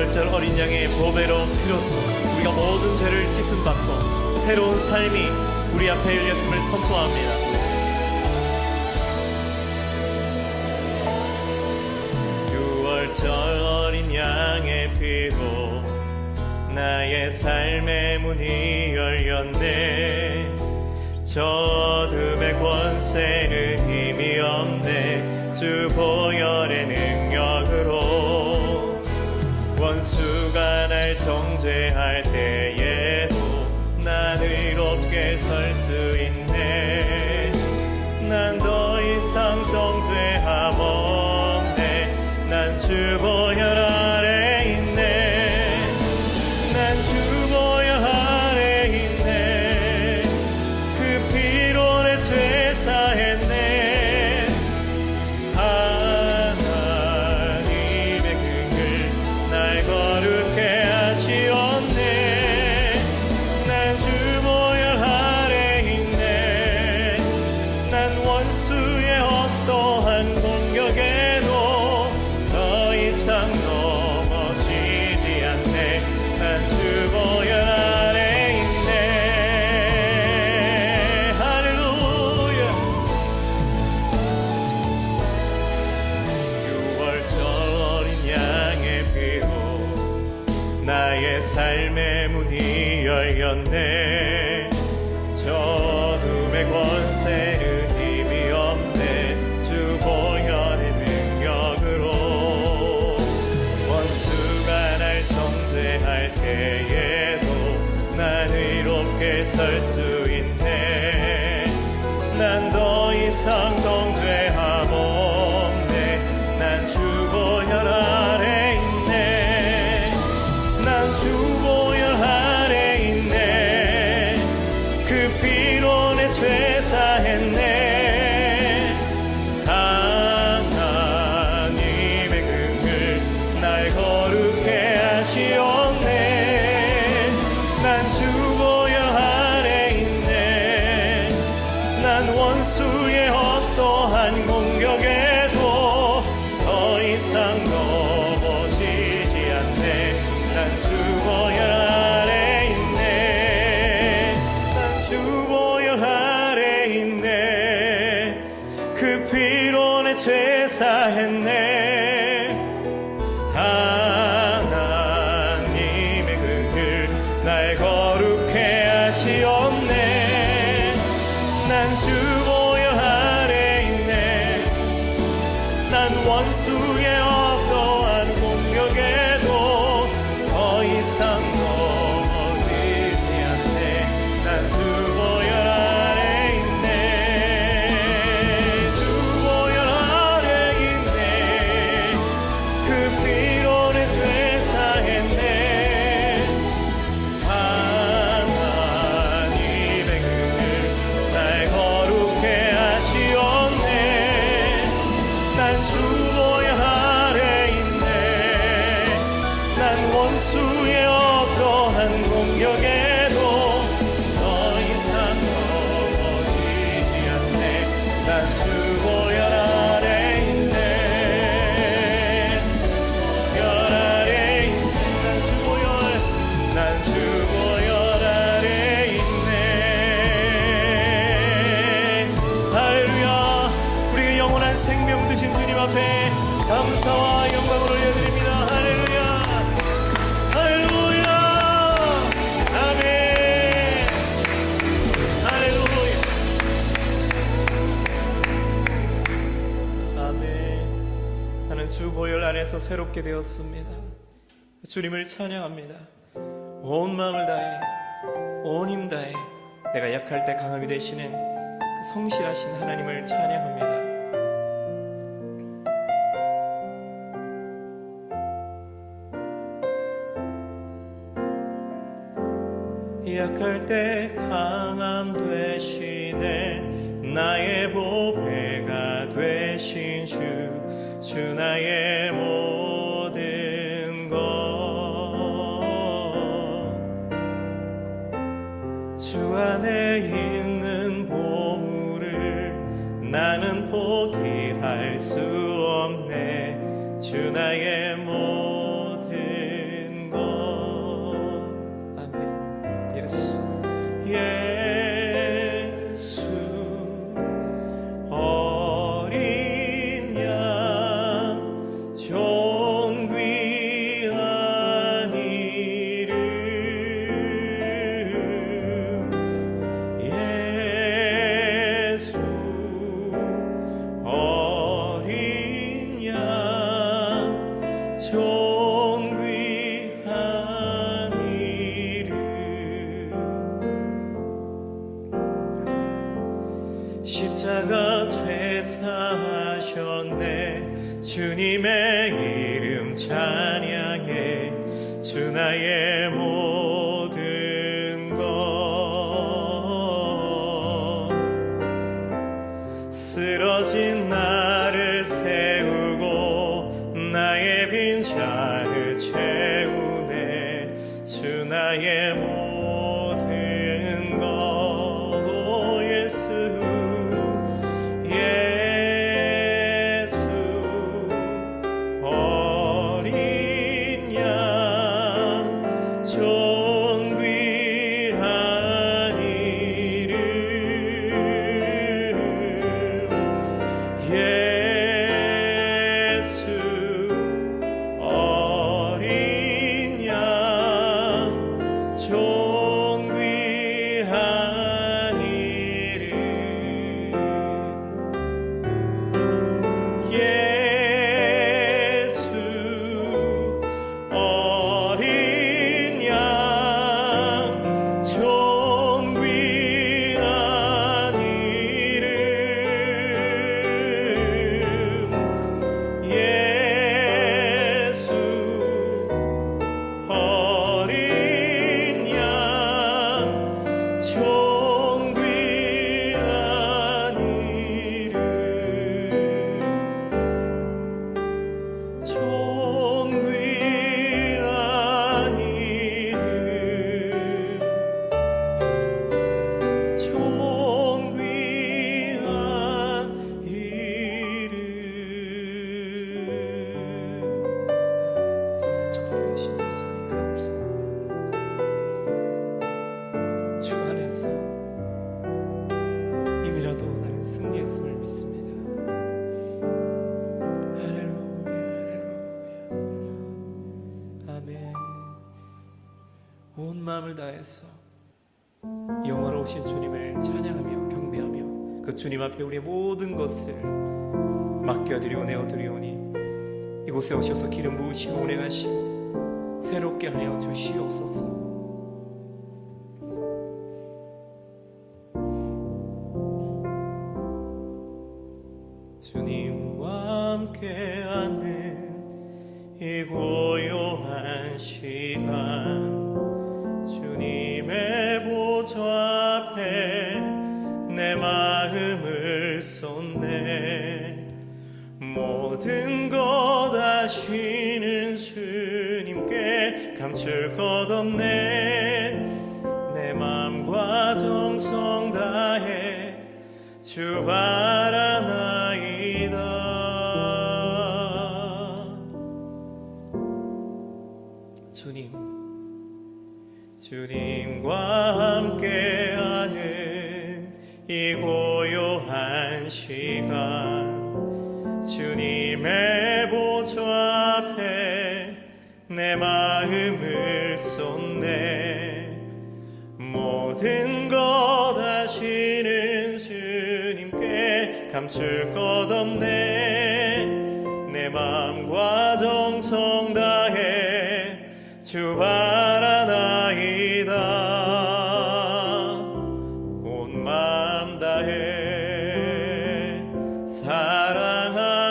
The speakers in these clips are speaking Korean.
부활절 어린 양의 보배로운 피로써 우리가 모든 죄를 씻음받고 새로운 삶이 우리 앞에 열렸음을 선포합니다. 부활절 어린 양의 피로 나의 삶의 문이 열렸네. 저 어둠의 권세는 힘이 없네. 주 보혈의 능력으로 원수가 날 정죄할 때에도 난 의롭게 설 수 있네. 난 더 이상 정죄함 없네. 난 주 보혈 아래 있네. 난 주 보혈 아래 있네. 그 피로 내 죄 사했네. 하나님의 긍휼 날 거룩해 하시었네. 난 주 보혈 아래 있네. 난 원수의 어떠한 공격에도 더 이상 넘어지지 않네. 난 주 보혈 아래 있네. 할렐루야. 유월절 어린 양의 피로 나의 삶의 문이 열렸네. 저 어둠의 권세는 힘이 없네. 주 보혈의 능력으로 원수가 날 정죄할 때에도 난 의롭게 설 수 있네. 난 더 이상 정죄함 없네. 난 주 보혈 아래 있네. 난 주 보혈 아래 있네. 그 피로 내 죄 사했네. 하나님의 긍휼 날 거룩해 하시었네. 난 주 보혈 아래 있네. 난 원수의 어떠한 공격에도 더 이상 넘어지지 않네. 난 주 보혈 아래 있네. 난 주 보혈 아래 있네. 그 피로 내 죄 사했네. 하나님의 긍휼 날 거룩해 하시었네. 난 주 보혈 아래 있네. 난 원수의 어떠한 공격에도 더 이상 넘어지지 않네. 난 주 보혈 아래 있네. 주 보혈 아래 있네. 그 피로 내 죄 사했네. 하나님의 긍휼 날 거룩해 하시었네. 난 주 보혈 아래 있네. 난 원수의 어떠한 공격에도 더 이상 넘어지지 않네. 난 주 보혈 아래 있네. 보혈 아래 있네. 난 주 보혈. 난 주 보혈 아래 있네. 할렐루야. 우리의 영원한 생명 되신 주님 앞에 감사와 영광을 올려드립니다. 할렐루야. 할렐루야. 아멘. 할렐루야. 아멘. 나는 주 보혈 안에서 새롭게 되었습니다. 주님을 찬양합니다. 온 마음을 다해 온 힘 다해 내가 약할 때 강함이 되시는 그 성실하신 하나님을 찬양합니다. 약할 때 강함 되시네. 나의 보배가 되신 주 나의 모든 것. 주 안에 있는 보물을 나는 포기할 수 없네. 주 나의 모든 죄사하셨네. 주님의 이름 찬양해. 주 나의 모든 것. 쓰러진 나를 세우고 나의 빈잔을 채우네. 주 나의 모든 것. 오 예수 예수 어린 양 존귀한 이름 예수 어린 양 존귀한 이름 예수 어린 양 존귀한 이름 예수 어린 양 존귀한 이름 존귀한 이름 존귀한 이름 존귀하신 예수님 감사합니다. 주 안에서 이미라도 나는 승리했음을 믿습니다. 할렐루야 할렐루야 아멘. 온 마음을 다해서 영원하신 주님을 찬양하며 경배하며 그 주님 앞에 우리의 모든 것을 맡겨드리오 내어드리오니 이곳에 오셔서 기름 부으시고 운행하시고 새롭게 하여 주시옵소서. 주님과 함께하는 이 고요한 시간 주님의 보좌 앞에 내 마음을 쏟네. 모든 것 아시는 주님께 감출 것 없네. 내 마음과 정성 다해 주 바라나이다. 주님과 함께하는 이 고요한 시간 주님의 보좌 앞에 내 마음을 쏟네. 모든 것 아시는 주님께 감출 것 없네. 내 마음과 정성 다해 주 바라나이다. 온 마음 다해 사랑합니다.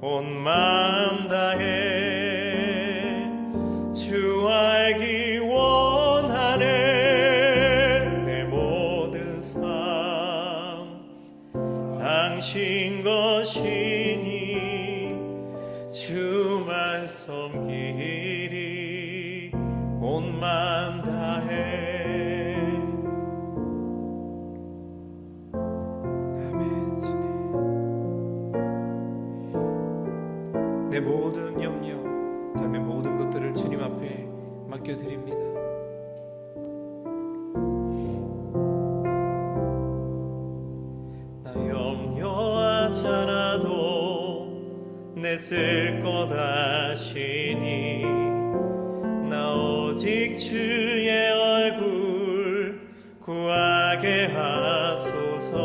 온 마음 다해 주 알기 원하네. 내 모든 삶 당신 것이니 주만 섬기리. 온 마음 다해. 아멘. 주님 내 모든 염려 삶의 모든 것들을 주님 앞에 맡겨드립니다. 나 염려하지 않아도 내쓸 것 아시니 나 오직 주의 얼굴 구하게 하소서.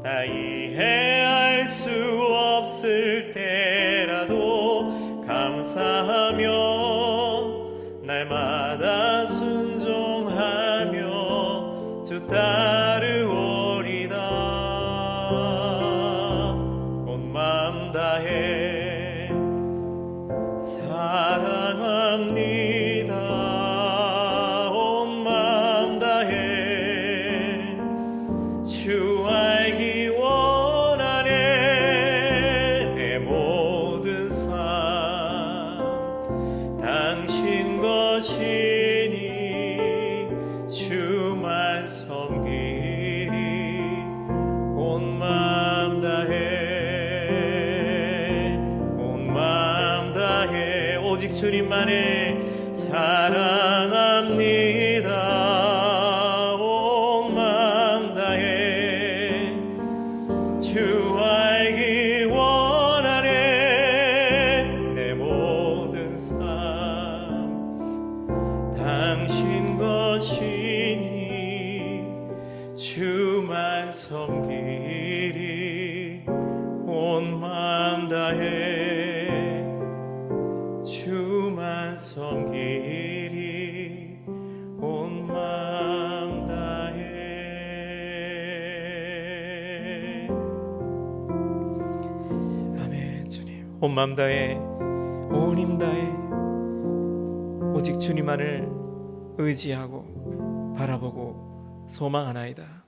나 이해할 수 없을 때라도 감사하며 날마다 순종하며 주 따라 따르오리다. 온 마음 다해 사랑합니다. 온 마음 다해 주 알기 원하네. 내 모든 삶 당신 것이니 주만 섬기리. 온 마음 다해 온 마음 다해 오직 주님만을 사랑합니다. 온 마음 다해 주 알기 원하네. 내 모든 삶 당신 것이니 주만 섬기리. 온 마음 다해 주만 섬기리. 온 마음 다해. 아멘. 주님, 온 마음 다해 온 힘 다해 오직 주님만을 의지하고 바라보고 소망하나이다.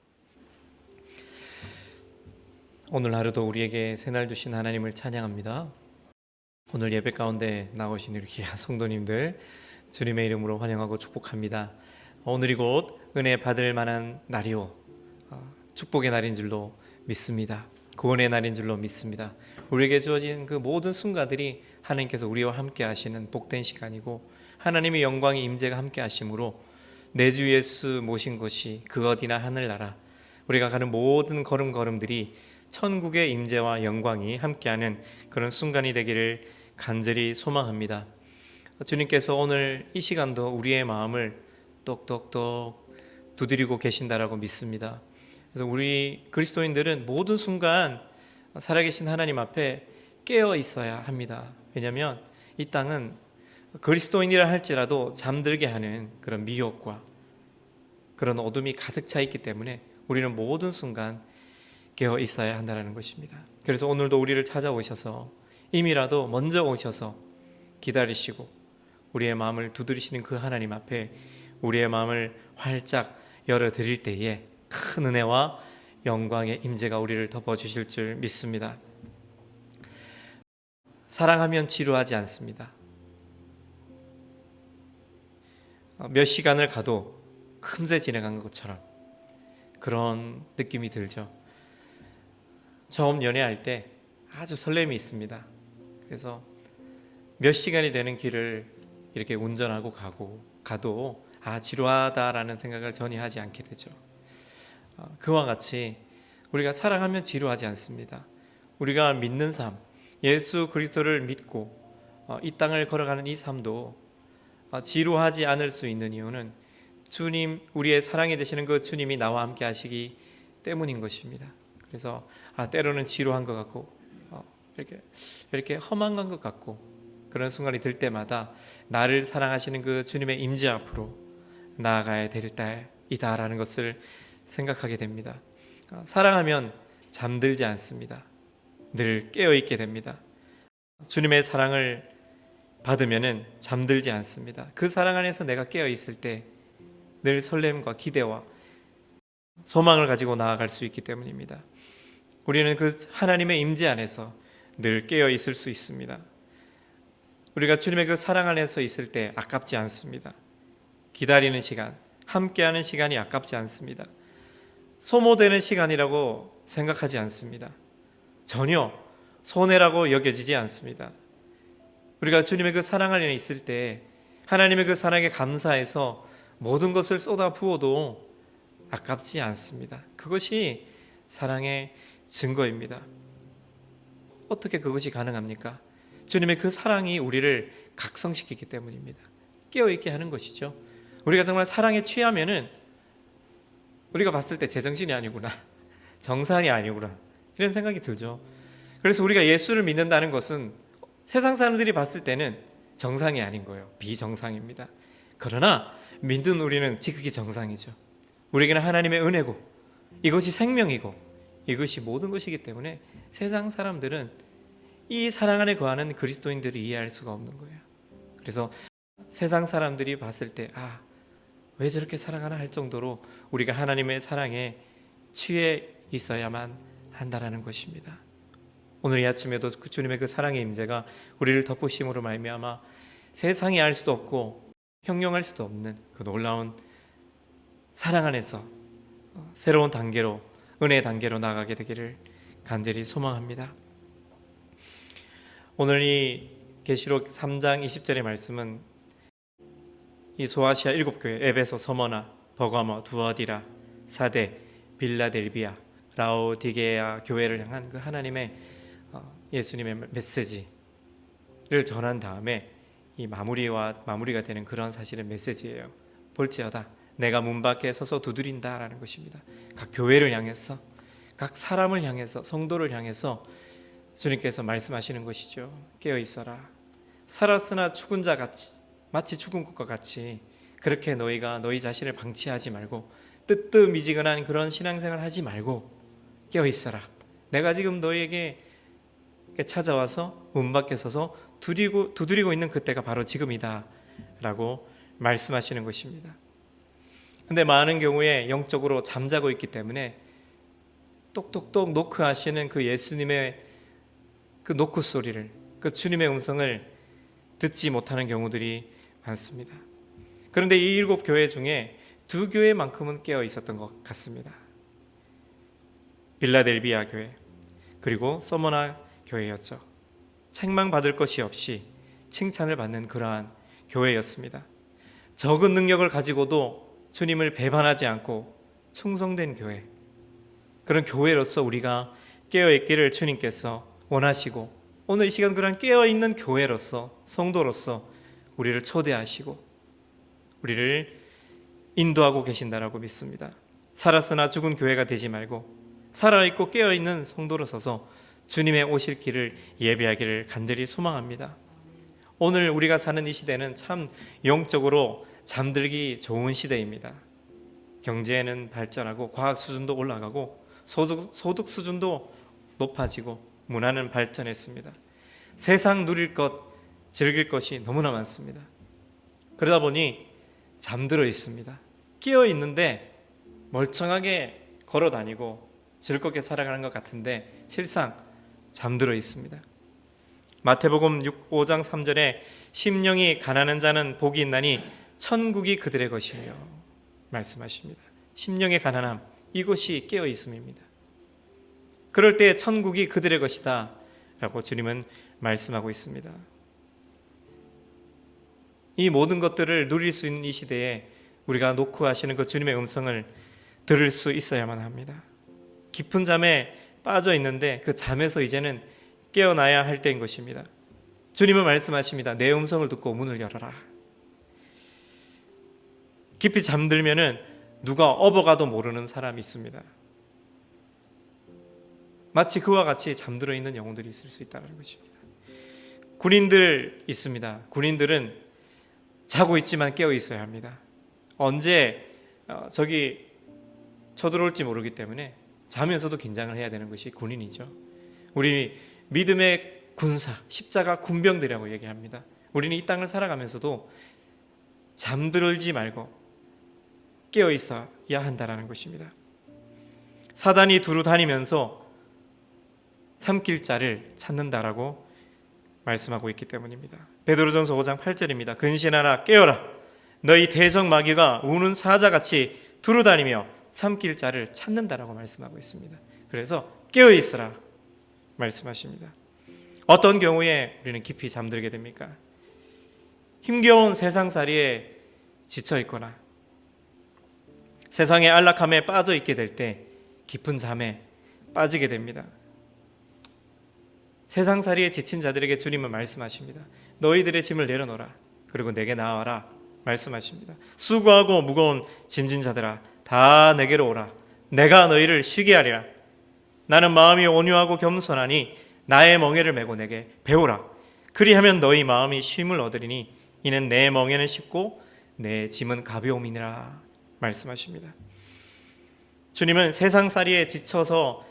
오늘 하루도 우리에게 새날 주신 하나님을 찬양합니다. 오늘 예배 가운데 나오신 우리 귀한 성도님들 주님의 이름으로 환영하고 축복합니다. 오늘이 곧 은혜 받을 만한 날이요 축복의 날인 줄로 믿습니다. 구원의 날인 줄로 믿습니다. 우리에게 주어진 그 모든 순간들이 하나님께서 우리와 함께 하시는 복된 시간이고 하나님의 영광의 임재가 함께 하심으로 내 주 예수 모신 것이 그 어디나 하늘나라 우리가 가는 모든 걸음걸음들이 천국의 임재와 영광이 함께하는 그런 순간이 되기를 간절히 소망합니다. 주님께서 오늘 이 시간도 우리의 마음을 똑똑똑 두드리고 계신다라고 믿습니다. 그래서 우리 그리스도인들은 모든 순간 살아계신 하나님 앞에 깨어 있어야 합니다. 왜냐하면 이 땅은 그리스도인이라 할지라도 잠들게 하는 그런 미혹과 그런 어둠이 가득 차 있기 때문에 우리는 모든 순간 깨어 있어야 한다는 것입니다. 그래서 오늘도 우리를 찾아오셔서 임이라도 먼저 오셔서 기다리시고 우리의 마음을 두드리시는 그 하나님 앞에 우리의 마음을 활짝 열어드릴 때에 큰 은혜와 영광의 임재가 우리를 덮어주실 줄 믿습니다. 사랑하면 지루하지 않습니다. 몇 시간을 가도 금세 지나간 것처럼 그런 느낌이 들죠. 처음 연애할 때 아주 설렘이 있습니다. 그래서 몇 시간이 되는 길을 이렇게 운전하고 가도 지루하다라는 생각을 전혀 하지 않게 되죠. 그와 같이 우리가 사랑하면 지루하지 않습니다. 우리가 믿는 삶, 예수 그리스도를 믿고 이 땅을 걸어가는 이 삶도 지루하지 않을 수 있는 이유는 주님, 우리의 사랑이 되시는 그 주님이 나와 함께 하시기 때문인 것입니다. 그래서 때로는 지루한 것 같고 이렇게 험한 것 같고 그런 순간이 들 때마다 나를 사랑하시는 그 주님의 임재 앞으로 나아가야 될 때이다라는 것을 생각하게 됩니다. 사랑하면 잠들지 않습니다. 늘 깨어있게 됩니다. 주님의 사랑을 받으면 잠들지 않습니다. 그 사랑 안에서 내가 깨어있을 때 늘 설렘과 기대와 소망을 가지고 나아갈 수 있기 때문입니다. 우리는 그 하나님의 임재 안에서 늘 깨어있을 수 있습니다. 우리가 주님의 그 사랑 안에서 있을 때 아깝지 않습니다. 기다리는 시간, 함께하는 시간이 아깝지 않습니다. 소모되는 시간이라고 생각하지 않습니다. 전혀 손해라고 여겨지지 않습니다. 우리가 주님의 그 사랑 안에 있을 때 하나님의 그 사랑에 감사해서 모든 것을 쏟아 부어도 아깝지 않습니다. 그것이 사랑의 증거입니다. 어떻게 그것이 가능합니까? 주님의 그 사랑이 우리를 각성시키기 때문입니다. 깨어있게 하는 것이죠. 우리가 정말 사랑에 취하면은 우리가 봤을 때 제정신이 아니구나, 정상이 아니구나 이런 생각이 들죠. 그래서 우리가 예수를 믿는다는 것은 세상 사람들이 봤을 때는 정상이 아닌 거예요. 비정상입니다. 그러나 믿는 우리는 지극히 정상이죠. 우리에게는 하나님의 은혜고 이것이 생명이고 이것이 모든 것이기 때문에 세상 사람들은 이 사랑 안에 거하는 그리스도인들을 이해할 수가 없는 거예요. 그래서 세상 사람들이 봤을 때 왜 저렇게 사랑하나 할 정도로 우리가 하나님의 사랑에 취해 있어야만 한다라는 것입니다. 오늘 이 아침에도 그 주님의 그 사랑의 임재가 우리를 덮으심으로 말미암아 세상이 알 수도 없고 형용할 수도 없는 그 놀라운 사랑 안에서 새로운 단계로, 은혜의 단계로 나아가게 되기를 간절히 소망합니다. 오늘 이 계시록 3장 20절의 말씀은 이 소아시아 7교회 에베소, 서머나, 버가모, 두어디라, 사데, 빌라델비아, 라오디게아 교회를 향한 그 하나님의 예수님의 메시지를 전한 다음에 이 마무리가 되는 그런 사실의 메시지예요. 볼지어다 내가 문 밖에 서서 두드린다라는 것입니다. 각 교회를 향해서, 각 사람을 향해서, 성도를 향해서 주님께서 말씀하시는 것이죠. 깨어 있어라. 살았으나 죽은 자 같이, 마치 죽은 것과 같이 그렇게 너희가 너희 자신을 방치하지 말고 뜨뜻미지근한 그런 신앙생활 하지 말고 깨어 있어라. 내가 지금 너희에게 찾아와서 문 밖에 서서 두드리고 있는 그때가 바로 지금이다 라고 말씀하시는 것입니다. 근데 많은 경우에 영적으로 잠자고 있기 때문에 똑똑똑 노크하시는 그 예수님의 그 노크 소리를, 그 주님의 음성을 듣지 못하는 경우들이 많습니다. 그런데 이 7교회 중에 2교회만큼은 깨어 있었던 것 같습니다. 빌라델비아 교회 그리고 서머나 교회였죠. 책망받을 것이 없이 칭찬을 받는 그러한 교회였습니다. 적은 능력을 가지고도 주님을 배반하지 않고 충성된 교회, 그런 교회로서 우리가 깨어있기를 주님께서 원하시고 오늘 이 시간 그런 깨어있는 교회로서, 성도로서 우리를 초대하시고 우리를 인도하고 계신다라고 믿습니다. 살았으나 죽은 교회가 되지 말고 살아있고 깨어있는 성도로 서서 주님의 오실 길을 예배하기를 간절히 소망합니다. 오늘 우리가 사는 이 시대는 참 영적으로 잠들기 좋은 시대입니다. 경제는 발전하고 과학 수준도 올라가고 소득 수준도 높아지고 문화는 발전했습니다. 세상 누릴 것, 즐길 것이 너무나 많습니다. 그러다 보니 잠들어 있습니다. 깨어 있는데 멀쩡하게 걸어 다니고 즐겁게 살아가는 것 같은데 실상 잠들어 있습니다. 마태복음 5장 3절에 심령이 가난한 자는 복이 있나니 천국이 그들의 것이며 말씀하십니다. 심령의 가난함, 이것이 깨어 있음입니다. 그럴 때 천국이 그들의 것이다 라고 주님은 말씀하고 있습니다. 이 모든 것들을 누릴 수 있는 이 시대에 우리가 노크하시는 그 주님의 음성을 들을 수 있어야만 합니다. 깊은 잠에 빠져 있는데 그 잠에서 이제는 깨어나야 할 때인 것입니다. 주님은 말씀하십니다. 내 음성을 듣고 문을 열어라. 깊이 잠들면은 누가 업어가도 모르는 사람이 있습니다. 마치 그와 같이 잠들어 있는 영혼들이 있을 수 있다는 것입니다. 군인들 있습니다. 군인들은 자고 있지만 깨어 있어야 합니다. 언제 적이 쳐들어올지 모르기 때문에 자면서도 긴장을 해야 되는 것이 군인이죠. 우리 믿음의 군사, 십자가 군병들이라고 얘기합니다. 우리는 이 땅을 살아가면서도 잠들지 말고 깨어 있어야 한다는 것입니다. 사단이 두루 다니면서 삼킬 자를 찾는다라고 말씀하고 있기 때문입니다. 베드로전서 5장 8절입니다. 근신하라 깨어라 너희 대적 마귀가 우는 사자같이 두루 다니며 삼킬 자를 찾는다라고 말씀하고 있습니다. 그래서 깨어 있으라 말씀하십니다. 어떤 경우에 우리는 깊이 잠들게 됩니까? 힘겨운 세상살이에 지쳐 있거나 세상의 안락함에 빠져 있게 될 때 깊은 잠에 빠지게 됩니다. 세상살이에 지친 자들에게 주님은 말씀하십니다. 너희들의 짐을 내려놓으라. 그리고 내게 나와라 말씀하십니다. 수고하고 무거운 짐진 자들아 다 내게로 오라. 내가 너희를 쉬게 하리라. 나는 마음이 온유하고 겸손하니 나의 멍에를 메고 내게 배우라. 그리하면 너희 마음이 쉼을 얻으리니 이는 내 멍에는 쉽고 내 짐은 가벼움이니라 말씀하십니다. 주님은 세상살이에 지쳐서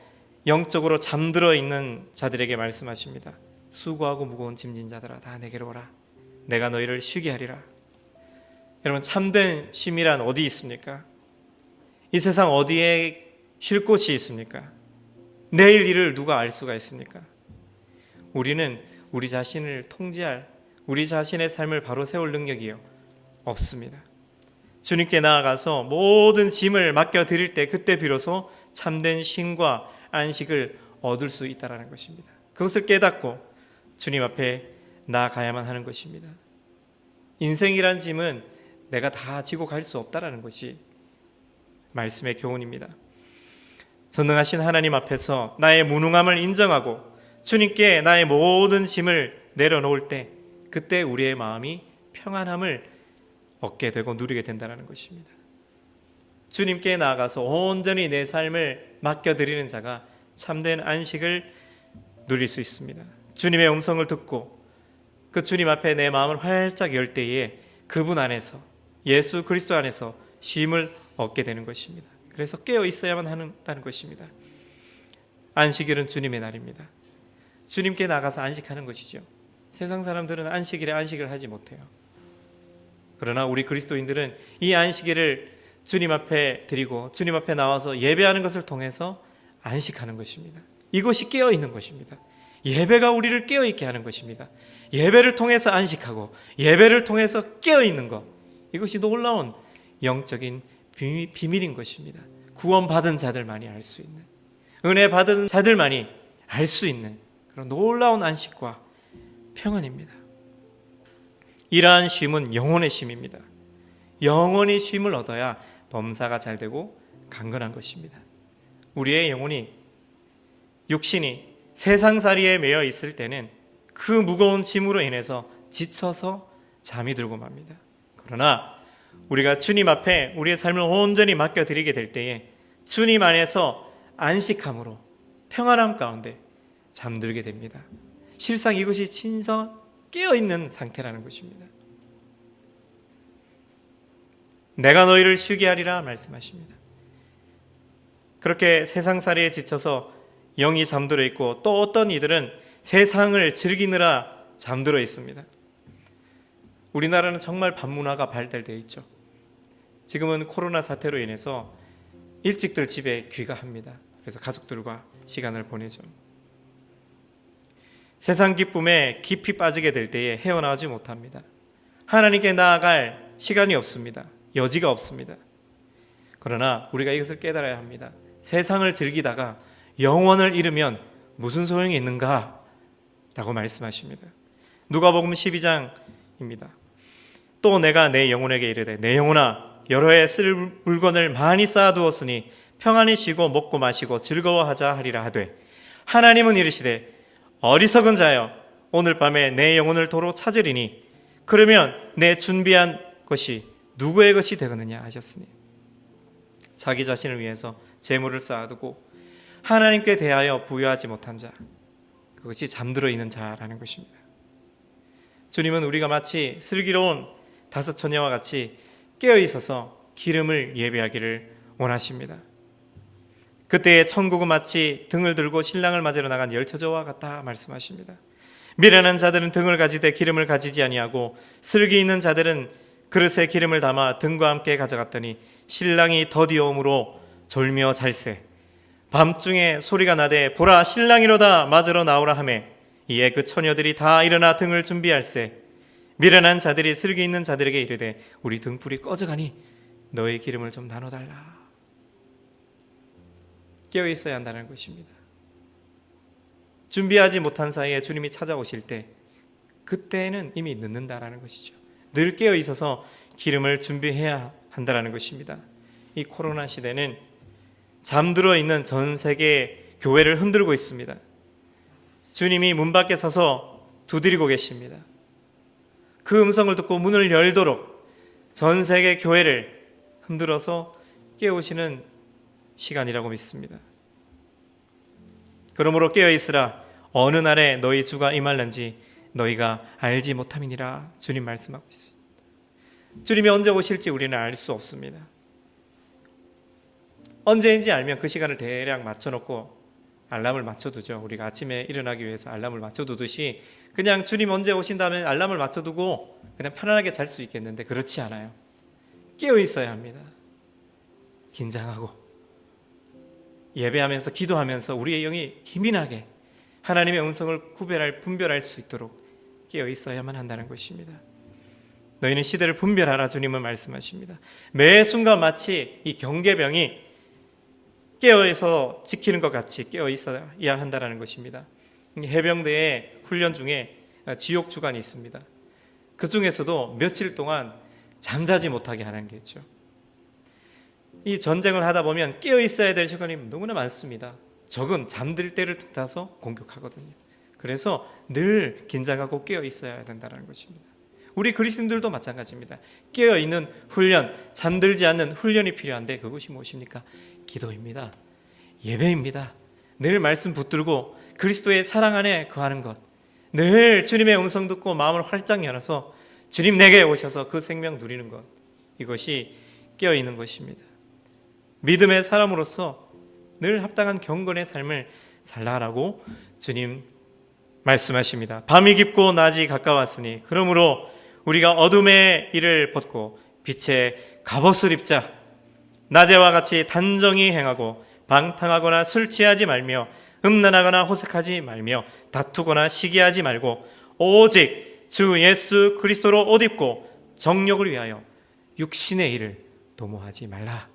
영적으로 잠들어 있는 자들에게 말씀하십니다. 수고하고 무거운 짐진 자들아 다 내게로 오라. 내가 너희를 쉬게 하리라. 여러분, 참된 쉼이란 어디 있습니까? 이 세상 어디에 쉴 곳이 있습니까? 내일 일을 누가 알 수가 있습니까? 우리는 우리 자신을 통제할, 우리 자신의 삶을 바로 세울 능력이 없습니다. 주님께 나아가서 모든 짐을 맡겨드릴 때 그때 비로소 참된 쉼과 안식을 얻을 수 있다는 것입니다. 그것을 깨닫고 주님 앞에 나아가야만 하는 것입니다. 인생이란 짐은 내가 다 지고 갈 수 없다는 것이 말씀의 교훈입니다. 전능하신 하나님 앞에서 나의 무능함을 인정하고 주님께 나의 모든 짐을 내려놓을 때 그때 우리의 마음이 평안함을 얻게 되고 누리게 된다는 것입니다. 주님께 나아가서 온전히 내 삶을 맡겨드리는 자가 참된 안식을 누릴 수 있습니다. 주님의 음성을 듣고 그 주님 앞에 내 마음을 활짝 열 때에 그분 안에서, 예수 그리스도 안에서 쉼을 얻게 되는 것입니다. 그래서 깨어 있어야만 한다는 것입니다. 안식일은 주님의 날입니다. 주님께 나가서 안식하는 것이죠. 세상 사람들은 안식일에 안식을 하지 못해요. 그러나 우리 그리스도인들은 이 안식일을 주님 앞에 드리고 주님 앞에 나와서 예배하는 것을 통해서 안식하는 것입니다. 이것이 깨어 있는 것입니다. 예배가 우리를 깨어 있게 하는 것입니다. 예배를 통해서 안식하고 예배를 통해서 깨어 있는 것, 이것이 놀라운 영적인 비밀인 것입니다. 구원받은 자들만이 알 수 있는, 은혜 받은 자들만이 알 수 있는 그런 놀라운 안식과 평안입니다. 이러한 쉼은 영혼의 쉼입니다. 영원히 쉼을 얻어야 범사가 잘 되고 강건한 것입니다. 우리의 영혼이, 육신이 세상살이에 매여 있을 때는 그 무거운 짐으로 인해서 지쳐서 잠이 들고 맙니다. 그러나 우리가 주님 앞에 우리의 삶을 온전히 맡겨드리게 될 때에 주님 안에서 안식함으로 평안함 가운데 잠들게 됩니다. 실상 이것이 진정 깨어있는 상태라는 것입니다. 내가 너희를 쉬게 하리라 말씀하십니다. 그렇게 세상살이에 지쳐서 영이 잠들어 있고 또 어떤 이들은 세상을 즐기느라 잠들어 있습니다. 우리나라는 정말 밤문화가 발달되어 있죠. 지금은 코로나 사태로 인해서 일찍들 집에 귀가합니다. 그래서 가족들과 시간을 보내죠. 세상 기쁨에 깊이 빠지게 될 때에 헤어나오지 못합니다. 하나님께 나아갈 시간이 없습니다. 여지가 없습니다. 그러나 우리가 이것을 깨달아야 합니다. 세상을 즐기다가 영원을 잃으면 무슨 소용이 있는가? 라고 말씀하십니다. 누가복음 12장입니다. 또 내가 내 영혼에게 이르되 내 영혼아 여러 해 쓸 물건을 많이 쌓아두었으니 평안히 쉬고 먹고 마시고 즐거워하자 하리라 하되 하나님은 이르시되 어리석은 자여 오늘 밤에 내 영혼을 도로 찾으리니 그러면 내 준비한 것이 누구의 것이 되겠느냐 하셨으니 자기 자신을 위해서 재물을 쌓아두고 하나님께 대하여 부여하지 못한 자, 그것이 잠들어 있는 자라는 것입니다. 주님은 우리가 마치 슬기로운 다섯 처녀와 같이 깨어 있어서 기름을 예배하기를 원하십니다. 그때의 천국은 마치 등을 들고 신랑을 맞으러 나간 열처자와 같다 말씀하십니다. 미련한 자들은 등을 가지되 기름을 가지지 아니하고 슬기 있는 자들은 그릇에 기름을 담아 등과 함께 가져갔더니 신랑이 더디어옴으로 졸며 잘세. 밤중에 소리가 나되 보라 신랑이로다 맞으러 나오라 하매 이에 그 처녀들이 다 일어나 등을 준비할세. 미련한 자들이 슬기 있는 자들에게 이르되 우리 등불이 꺼져가니 너의 기름을 좀 나눠달라. 깨어 있어야 한다는 것입니다. 준비하지 못한 사이에 주님이 찾아오실 때 그때는 이미 늦는다라는 것이죠. 늘 깨어 있어서 기름을 준비해야 한다는 것입니다. 이 코로나 시대는 잠들어 있는 전 세계 교회를 흔들고 있습니다. 주님이 문 밖에 서서 두드리고 계십니다. 그 음성을 듣고 문을 열도록 전 세계 교회를 흔들어서 깨우시는 시간이라고 믿습니다. 그러므로 깨어있으라. 어느 날에 너희 주가 임할는지 너희가 알지 못함이니라. 주님 말씀하고 있습니다. 주님이 언제 오실지 우리는 알 수 없습니다. 언제인지 알면 그 시간을 대략 맞춰놓고 알람을 맞춰두죠. 우리가 아침에 일어나기 위해서 알람을 맞춰두듯이 그냥 주님 언제 오신다면 알람을 맞춰두고 그냥 편안하게 잘 수 있겠는데 그렇지 않아요. 깨어 있어야 합니다. 긴장하고 예배하면서 기도하면서 우리의 영이 기민하게 하나님의 음성을 분별할 수 있도록 깨어 있어야만 한다는 것입니다. 너희는 시대를 분별하라 주님은 말씀하십니다. 매 순간 마치 이 경계병이 깨어서 지키는 것 같이 깨어 있어야 한다는 것입니다. 해병대의 훈련 중에 지옥 주간이 있습니다. 그 중에서도 며칠 동안 잠자지 못하게 하는 게 있죠. 이 전쟁을 하다 보면 깨어 있어야 될 시간이 너무나 많습니다. 적은 잠들 때를 틈타서 공격하거든요. 그래서 늘 긴장하고 깨어 있어야 된다는 것입니다. 우리 그리스도인들도 마찬가지입니다. 깨어 있는 훈련, 잠들지 않는 훈련이 필요한데 그것이 무엇입니까? 기도입니다. 예배입니다. 늘 말씀 붙들고 그리스도의 사랑 안에 거하는 것, 늘 주님의 음성 듣고 마음을 활짝 열어서 주님 내게 오셔서 그 생명 누리는 것, 이것이 깨어 있는 것입니다. 믿음의 사람으로서 늘 합당한 경건의 삶을 살라라고 주님 말씀하십니다. 밤이 깊고 낮이 가까웠으니 그러므로 우리가 어둠의 일을 벗고 빛의 갑옷을 입자. 낮에와 같이 단정히 행하고 방탕하거나 술 취하지 말며 음란하거나 호색하지 말며 다투거나 시기하지 말고 오직 주 예수 그리스도로 옷 입고 정욕을 위하여 육신의 일을 도모하지 말라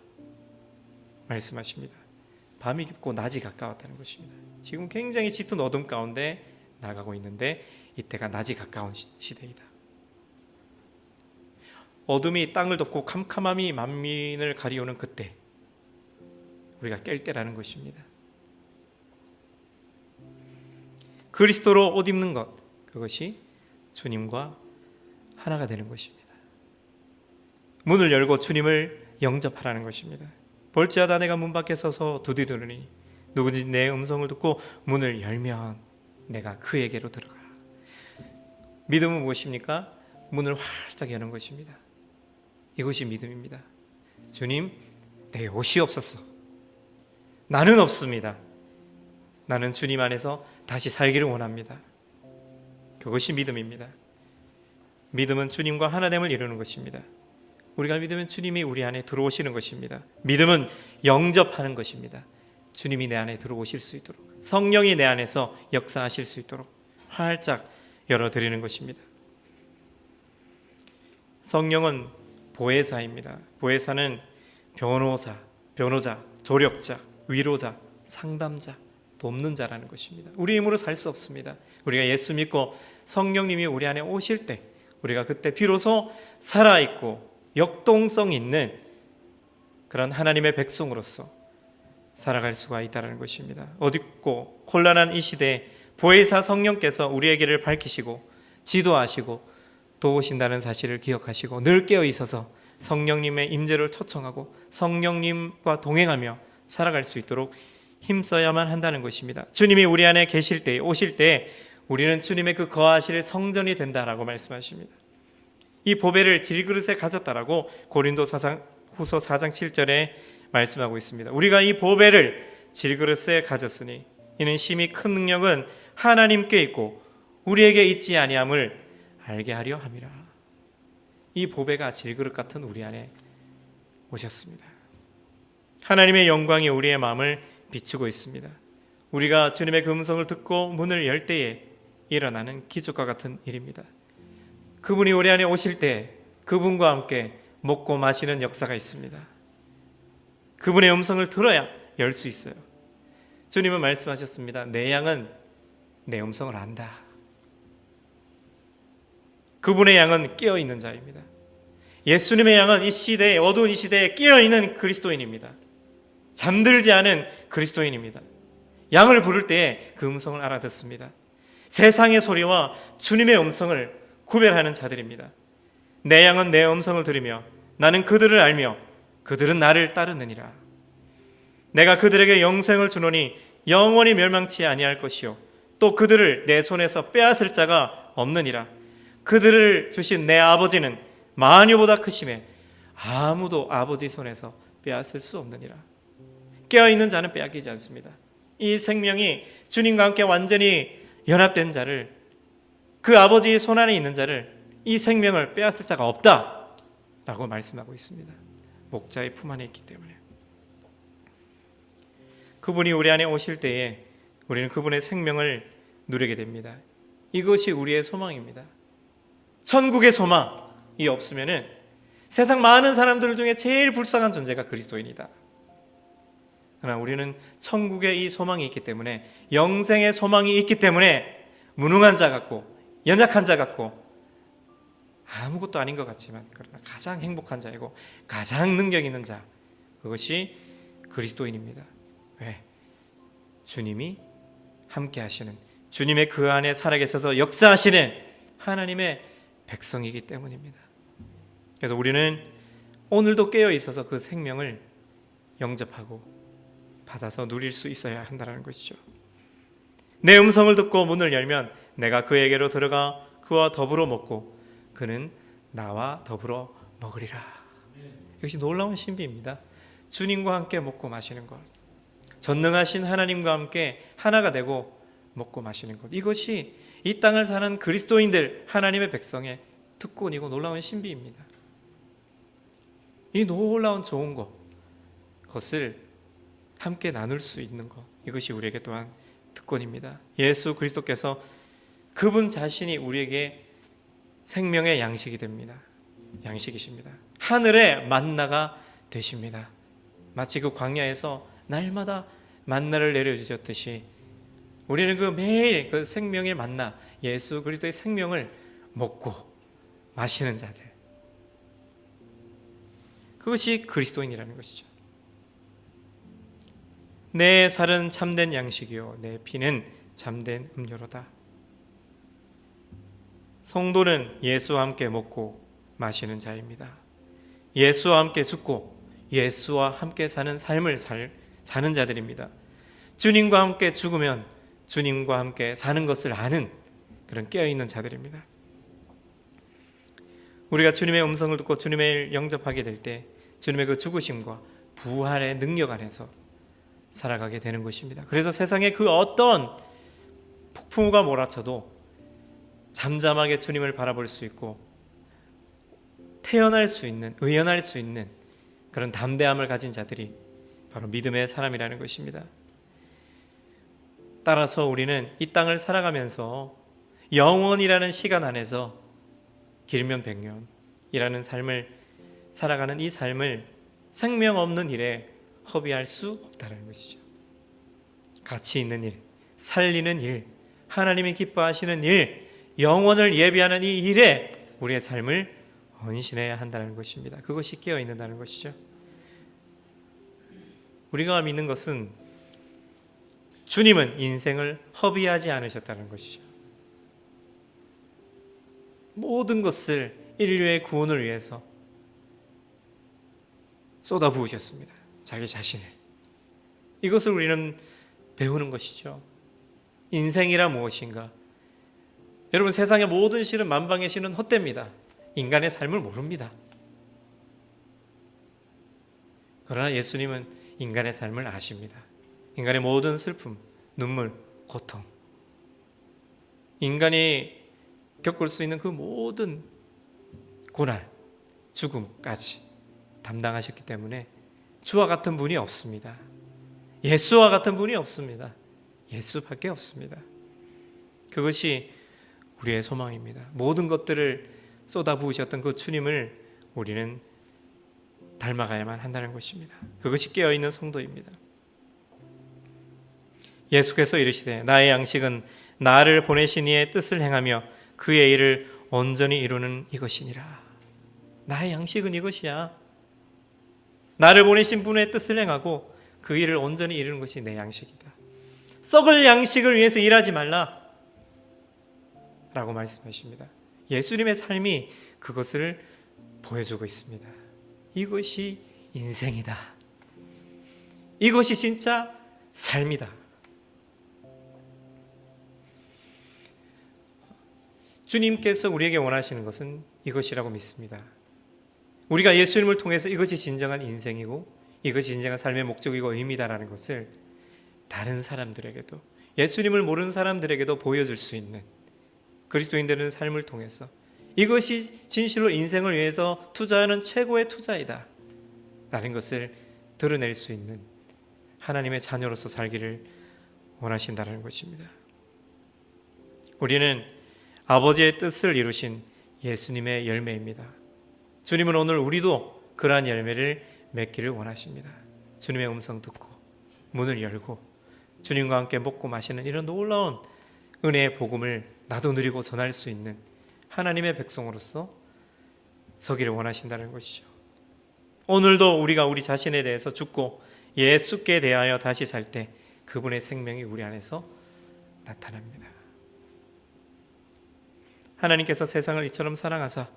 말씀하십니다. 밤이 깊고 낮이 가까웠다는 것입니다. 지금 굉장히 짙은 어둠 가운데 나가고 있는데 이때가 낮이 가까운 시대이다. 어둠이 땅을 덮고 캄캄함이 만민을 가리우는 그때 우리가 깰 때라는 것입니다. 그리스도로 옷 입는 것, 그것이 주님과 하나가 되는 것입니다. 문을 열고 주님을 영접하라는 것입니다. 볼지어다 내가 문 밖에 서서 두드리노니 누구든지 내 음성을 듣고 문을 열면 내가 그에게로 들어가. 믿음은 무엇입니까? 문을 활짝 여는 것입니다. 이것이 믿음입니다. 주님, 내 옷이 없었어. 나는 없습니다. 나는 주님 안에서 다시 살기를 원합니다. 그것이 믿음입니다. 믿음은 주님과 하나됨을 이루는 것입니다. 우리가 믿으면 주님이 우리 안에 들어오시는 것입니다. 믿음은 영접하는 것입니다. 주님이 내 안에 들어오실 수 있도록, 성령이 내 안에서 역사하실 수 있도록 활짝 열어드리는 것입니다. 성령은 보혜사입니다. 보혜사는 변호자, 조력자, 위로자, 상담자, 돕는 자라는 것입니다. 우리 힘으로 살 수 없습니다. 우리가 예수 믿고 성령님이 우리 안에 오실 때 우리가 그때 비로소 살아있고 역동성 있는 그런 하나님의 백성으로서 살아갈 수가 있다는 것입니다. 어둡고 혼란한 이 시대에 보혜사 성령께서 우리의 길을 밝히시고 지도하시고 도우신다는 사실을 기억하시고 늘 깨어 있어서 성령님의 임재를 초청하고 성령님과 동행하며 살아갈 수 있도록 힘써야만 한다는 것입니다. 주님이 우리 안에 계실 때, 오실 때 우리는 주님의 그 거하실 성전이 된다라고 말씀하십니다. 이 보배를 질그릇에 가졌다라고 고린도후서 4장 7절에 말씀하고 있습니다. 우리가 이 보배를 질그릇에 가졌으니 이는 심히 큰 능력은 하나님께 있고 우리에게 있지 아니함을 알게 하려 함이라. 이 보배가 질그릇 같은 우리 안에 오셨습니다. 하나님의 영광이 우리의 마음을 비추고 있습니다. 우리가 주님의 그 음성을 듣고 문을 열 때에 일어나는 기적과 같은 일입니다. 그분이 우리 안에 오실 때 그분과 함께 먹고 마시는 역사가 있습니다. 그분의 음성을 들어야 열 수 있어요. 주님은 말씀하셨습니다. 내 양은 내 음성을 안다. 그분의 양은 깨어있는 자입니다. 예수님의 양은 이 시대에, 어두운 이 시대에 깨어있는 그리스도인입니다. 잠들지 않은 그리스도인입니다. 양을 부를 때에 그 음성을 알아듣습니다. 세상의 소리와 주님의 음성을 구별하는 자들입니다. 내 양은 내 음성을 들으며 나는 그들을 알며 그들은 나를 따르느니라. 내가 그들에게 영생을 주노니 영원히 멸망치 아니할 것이요 또 그들을 내 손에서 빼앗을 자가 없느니라. 그들을 주신 내 아버지는 만유보다 크심에 아무도 아버지 손에서 빼앗을 수 없느니라. 깨어있는 자는 빼앗기지 않습니다. 이 생명이 주님과 함께 완전히 연합된 자를, 그 아버지의 손안에 있는 자를, 이 생명을 빼앗을 자가 없다라고 말씀하고 있습니다. 목자의 품 안에 있기 때문에. 그분이 우리 안에 오실 때에 우리는 그분의 생명을 누리게 됩니다. 이것이 우리의 소망입니다. 천국의 소망이 없으면은 세상 많은 사람들 중에 제일 불쌍한 존재가 그리스도인이다. 그러나 우리는 천국의 이 소망이 있기 때문에, 영생의 소망이 있기 때문에 무능한 자 같고 연약한 자 같고 아무것도 아닌 것 같지만 그러나 가장 행복한 자이고 가장 능력 있는 자, 그것이 그리스도인입니다. 왜? 주님이 함께 하시는, 주님의 그 안에 살아계셔서 역사하시는 하나님의 백성이기 때문입니다. 그래서 우리는 오늘도 깨어 있어서 그 생명을 영접하고 받아서 누릴 수 있어야 한다는 것이죠. 내 음성을 듣고 문을 열면 내가 그에게로 들어가 그와 더불어 먹고 그는 나와 더불어 먹으리라. 이것이 놀라운 신비입니다. 주님과 함께 먹고 마시는 것, 전능하신 하나님과 함께 하나가 되고 먹고 마시는 것, 이것이 이 땅을 사는 그리스도인들, 하나님의 백성의 특권이고 놀라운 신비입니다. 이 놀라운 좋은 것, 그것을 함께 나눌 수 있는 것, 이것이 우리에게 또한 특권입니다. 예수 그리스도께서 그분 자신이 우리에게 생명의 양식이 됩니다. 양식이십니다. 하늘의 만나가 되십니다. 마치 그 광야에서 날마다 만나를 내려주셨듯이 우리는 그 매일 그 생명의 만나, 예수 그리스도의 생명을 먹고 마시는 자들, 그것이 그리스도인이라는 것이죠. 내 살은 참된 양식이요 내 피는 참된 음료로다. 성도는 예수와 함께 먹고 마시는 자입니다. 예수와 함께 죽고 예수와 함께 사는 삶을 사는 자들입니다. 주님과 함께 죽으면 주님과 함께 사는 것을 아는 그런 깨어있는 자들입니다. 우리가 주님의 음성을 듣고 주님을 영접하게 될 때 주님의 그 죽으심과 부활의 능력 안에서 살아가게 되는 것입니다. 그래서 세상에 그 어떤 폭풍우가 몰아쳐도 잠잠하게 주님을 바라볼 수 있고 태어날 수 있는, 의연할 수 있는 그런 담대함을 가진 자들이 바로 믿음의 사람이라는 것입니다. 따라서 우리는 이 땅을 살아가면서 영원이라는 시간 안에서 길면 100년이라는 삶을 살아가는 이 삶을 생명 없는 일에 허비할 수 없다는 것이죠. 가치 있는 일, 살리는 일, 하나님이 기뻐하시는 일, 영원을 예비하는 이 일에 우리의 삶을 헌신해야 한다는 것입니다. 그것이 깨어 있는다는 것이죠. 우리가 믿는 것은 주님은 인생을 허비하지 않으셨다는 것이죠. 모든 것을 인류의 구원을 위해서 쏟아부으셨습니다. 자기 자신을. 이것을 우리는 배우는 것이죠. 인생이란 무엇인가? 여러분, 세상의 모든 시는 만방의 시는 헛됩니다. 인간의 삶을 모릅니다. 그러나 예수님은 인간의 삶을 아십니다. 인간의 모든 슬픔, 눈물, 고통, 인간이 겪을 수 있는 그 모든 고난, 죽음까지 담당하셨기 때문에 주와 같은 분이 없습니다. 예수와 같은 분이 없습니다. 예수밖에 없습니다. 그것이 우리의 소망입니다. 모든 것들을 쏟아부으셨던 그 주님을 우리는 닮아가야만 한다는 것입니다. 그것이 깨어있는 성도입니다. 예수께서 이르시되 나의 양식은 나를 보내신 이의 뜻을 행하며 그의 일을 온전히 이루는 이것이니라. 나의 양식은 이것이야. 나를 보내신 분의 뜻을 행하고 그 일을 온전히 이루는 것이 내 양식이다. 썩을 양식을 위해서 일하지 말라 라고 말씀하십니다. 예수님의 삶이 그것을 보여주고 있습니다. 이것이 인생이다. 이것이 진짜 삶이다. 주님께서 우리에게 원하시는 것은 이것이라고 믿습니다. 우리가 예수님을 통해서 이것이 진정한 인생이고 이것이 진정한 삶의 목적이고 의미다라는 것을 다른 사람들에게도, 예수님을 모르는 사람들에게도 보여줄 수 있는, 그리스도인들은 삶을 통해서 이것이 진실로 인생을 위해서 투자하는 최고의 투자이다 라는 것을 드러낼 수 있는 하나님의 자녀로서 살기를 원하신다는 것입니다. 우리는 아버지의 뜻을 이루신 예수님의 열매입니다. 주님은 오늘 우리도 그러한 열매를 맺기를 원하십니다. 주님의 음성 듣고 문을 열고 주님과 함께 먹고 마시는 이런 놀라운 은혜의 복음을 나도 누리고 전할 수 있는 하나님의 백성으로서 서기를 원하신다는 것이죠. 오늘도 우리가 우리 자신에 대해서 죽고 예수께 대하여 다시 살 때 그분의 생명이 우리 안에서 나타납니다. 하나님께서 세상을 이처럼 사랑하사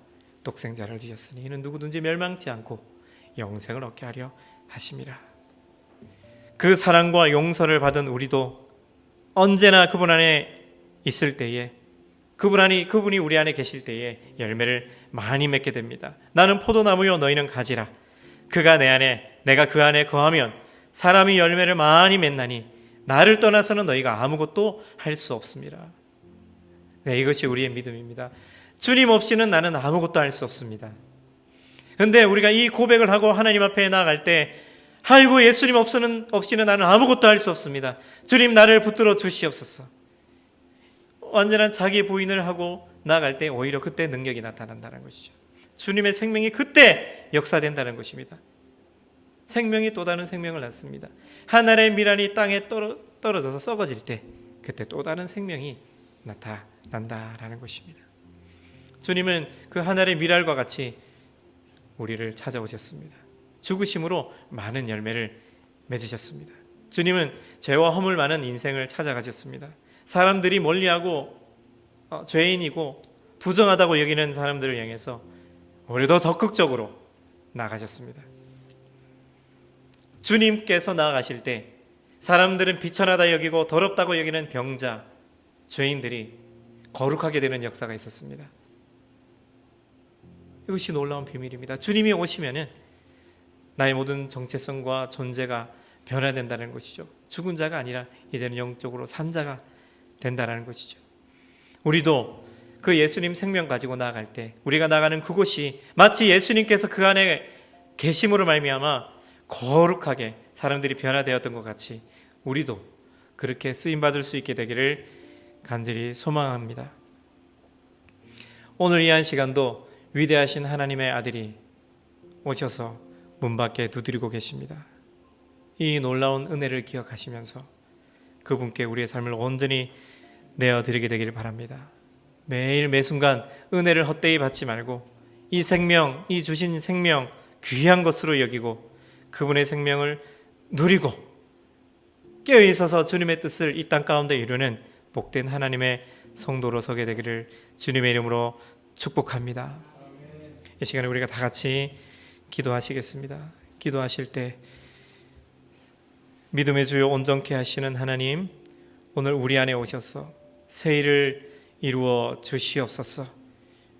독생자를 주셨으니 이는 누구든지 멸망치 않고 영생을 얻게 하려 하심이라. 그 사랑과 용서를 받은 우리도 언제나 그분 안에 있을 때에, 그분이 우리 안에 계실 때에 열매를 많이 맺게 됩니다. 나는 포도나무요 너희는 가지라. 그가 내 안에 내가 그 안에 거하면 사람이 열매를 많이 맺나니 나를 떠나서는 너희가 아무것도 할 수 없습니다. 네, 이것이 우리의 믿음입니다. 주님 없이는 나는 아무것도 할 수 없습니다. 그런데 우리가 이 고백을 하고 하나님 앞에 나아갈 때, 아이고 예수님 없이는 나는 아무것도 할 수 없습니다. 주님 나를 붙들어 주시옵소서. 완전한 자기 부인을 하고 나아갈 때 오히려 그때 능력이 나타난다는 것이죠. 주님의 생명이 그때 역사된다는 것입니다. 생명이 또 다른 생명을 낳습니다. 하늘의 미랄이 땅에 떨어져서 썩어질 때 그때 또 다른 생명이 나타난다라는 것입니다. 주님은 그 하늘의 미랄과 같이 우리를 찾아오셨습니다. 죽으심으로 많은 열매를 맺으셨습니다. 주님은 죄와 허물 많은 인생을 찾아가셨습니다. 사람들이 멀리하고 죄인이고 부정하다고 여기는 사람들을 향해서 오히려 더 적극적으로 나가셨습니다. 주님께서 나아가실 때 사람들은 비천하다 여기고 더럽다고 여기는 병자, 죄인들이 거룩하게 되는 역사가 있었습니다. 이것이 놀라운 비밀입니다. 주님이 오시면은 나의 모든 정체성과 존재가 변화된다는 것이죠. 죽은 자가 아니라 이제는 영적으로 산 자가 된다는 것이죠. 우리도 그 예수님 생명 가지고 나아갈 때 우리가 나가는 그곳이 마치 예수님께서 그 안에 계심으로 말미암아 거룩하게 사람들이 변화되었던 것 같이 우리도 그렇게 쓰임받을 수 있게 되기를 간절히 소망합니다. 오늘 이 한 시간도 위대하신 하나님의 아들이 오셔서 문 밖에 두드리고 계십니다. 이 놀라운 은혜를 기억하시면서 그분께 우리의 삶을 온전히 내어드리게 되기를 바랍니다. 매일 매순간 은혜를 헛되이 받지 말고 이 생명, 이 주신 생명 귀한 것으로 여기고 그분의 생명을 누리고 깨어있어서 주님의 뜻을 이 땅 가운데 이루는 복된 하나님의 성도로 서게 되기를 주님의 이름으로 축복합니다. 이 시간에 우리가 다 같이 기도하시겠습니다. 기도하실 때 믿음의 주요 온전케 하시는 하나님, 오늘 우리 안에 오셔서 새 일을 이루어 주시옵소서.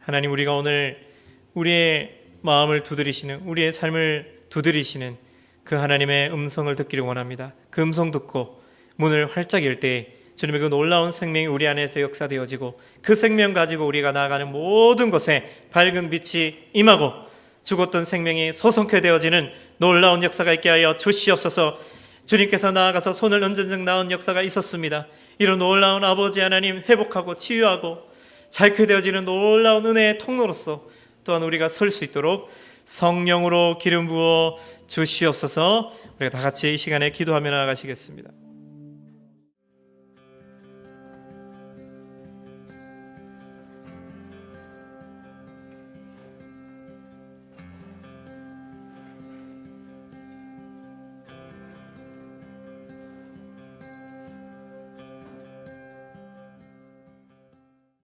하나님, 우리가 오늘 우리의 마음을 두드리시는, 우리의 삶을 두드리시는 그 하나님의 음성을 듣기를 원합니다. 그 음성 듣고 문을 활짝 열 때 주님의 그 놀라운 생명이 우리 안에서 역사되어지고 그 생명 가지고 우리가 나아가는 모든 것에 밝은 빛이 임하고 죽었던 생명이 소성케 되어지는 놀라운 역사가 있게 하여 주시옵소서. 주님께서 나아가서 손을 얹은 적 나온 역사가 있었습니다. 이런 놀라운 아버지 하나님, 회복하고 치유하고 잘케 되어지는 놀라운 은혜의 통로로서 또한 우리가 설 수 있도록 성령으로 기름 부어 주시옵소서. 우리가 다 같이 이 시간에 기도하며 나아가시겠습니다.